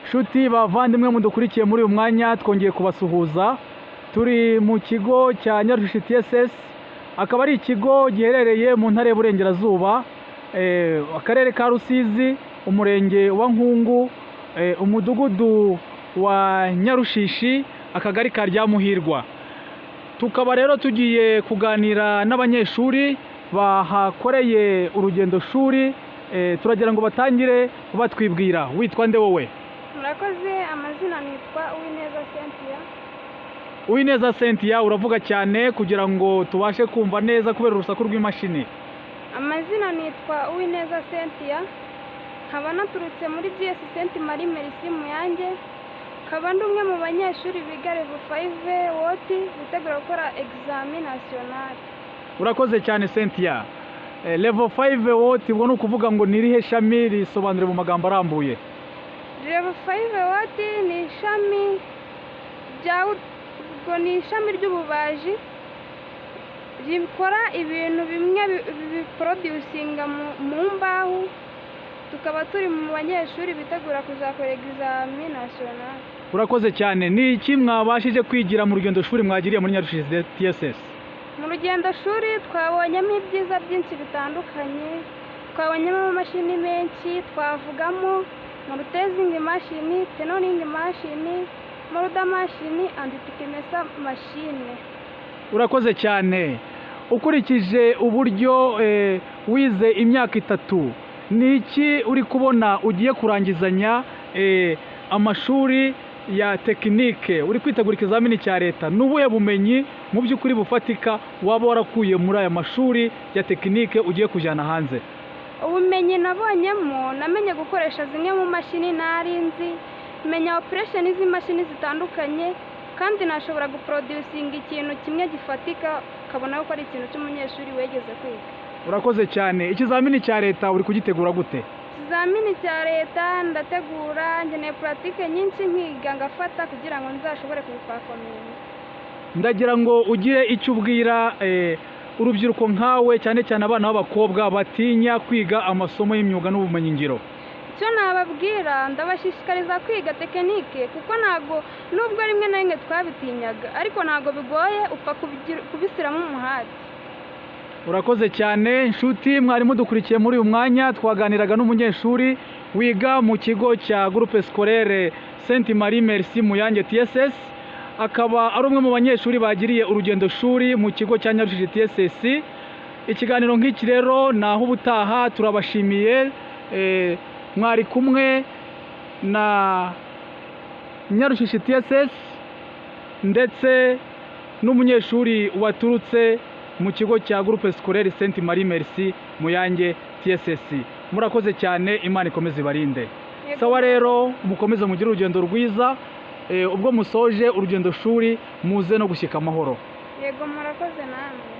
Nshuti bavandimwe mudukurikiye muri uyu mwanya twongeye kubasuhuza. Turi mu kigo cya Nyarushishi TSS, akaba ari ikigo giherereye mu ntara y'Uburengerazuba, akarere ka Rusizi, umurenge wa Nkungu, umudugudu wa Nyarushishi, akagari ka Ryamuhirwa. Tukaba rero tugiye kuganira n'abanyeshuri bahakoreye urugendo shuri. Turagira ngo batangire batwibwira. Witwa nde wowe? Murakoze, amazina nitwa Uwineza Cynthia. Uwineza Cynthia, uravuga cyane kugira ngo tubashe kumva neza kubera urusaku rw'imashini. Amazina nitwa Uwineza Cynthia, nkaba naturutse muri GS Saint Marie Merci Muyange, nkaba ndi umwe mu banyeshuri biga level 5 woti bitegura gukora examen national. Urakoze cyane Cynthia. Level 5 woti ubwo ni ukuvuga ngo ni irihe shami, risobanure mu magambo arambuye? Level 5 woti ni ishami ni ishami ry'ububaji rikora ibintu bimwe biproducinga mu mbaho. Tukaba turi mu banyeshuri bitegura kuzakora examen national. Urakoze cyane. Ni iki mwabashije kwigira mu rugendo shuri mwagiriye muri Nyarushishi TSS? Mu rugendo shuri twabonyemo ibyiza byinshi bitandukanye. Twabonyemo amamashini menshi, twavugamo monitoring machine, turning machine, molder machine and thickness machine. Urakoze cyane. Ukurikije uburyo wize imyaka 3, ni iki uri kubona ugiye kurangizanya amashuri ya tekinike, uri kwitegura ikizamini cya leta? N'ubuhe bumenyi mu by'ukuri bufatika waba warakuye muri aya mashuri ya tekinike ugiye kujyana hanze? Ubumenyi nabonyemo, namenye gukoresha zimwe mu mashini narinzi, menya operation z'imashini zitandukanye, kandi nashobora guproducinga ikintu kimwe gifatika, kabona ko ari ikintu cy'umunyeshuri wegeze kwiga. Urakoze cyane. Ikizamini cya leta uri kugitegura gute? Ikizamini cya leta ndategura, ngeneye pratique nyinshi nkiga ngafata kugira ngo nzashobore kubipakomeza. Ndagira ngo ugire icyo ubwira urubyiruko nkawe, cyane cyane abana b'abakobwa batinya kwiga amasomo y'imyuga n'ubumenyi ngiro. Icyo nababwira, ndabashishikariza kwiga tekinike, kuko nubwo rimwe na rimwe twabitinyaga, ariko ntago bigoye, upfa kubisiramo umuhati. Urakoze cyane. Nshuti mwari mudukurikiye muri uyu mwanya, twaganiraga n'umunyeshuri wiga mu kigo cya Groupe Scolaire Saint Marie Merci Muyange TSS, akaba ari umwe mu banyeshuri bagiriye urugendo shuri mu kigo cya Nyarushishi TSS. Ikiganiro nk'iki rero naho ubutaha. Turabashimiye. Mwari kumwe na Nyarushishi TSS ndetse n'umunyeshuri waturutse mu kigo cya Groupe Scolaire Saint Marie Merci Muyange TSS. Murakoze cyane, Imana ikomeze ibarinde. Sawa rero, mukomeze mugire urugendo rwiza, ubwo musoje urugendo shuri muze no gushyika amahoro. Yego, murakoze namwe.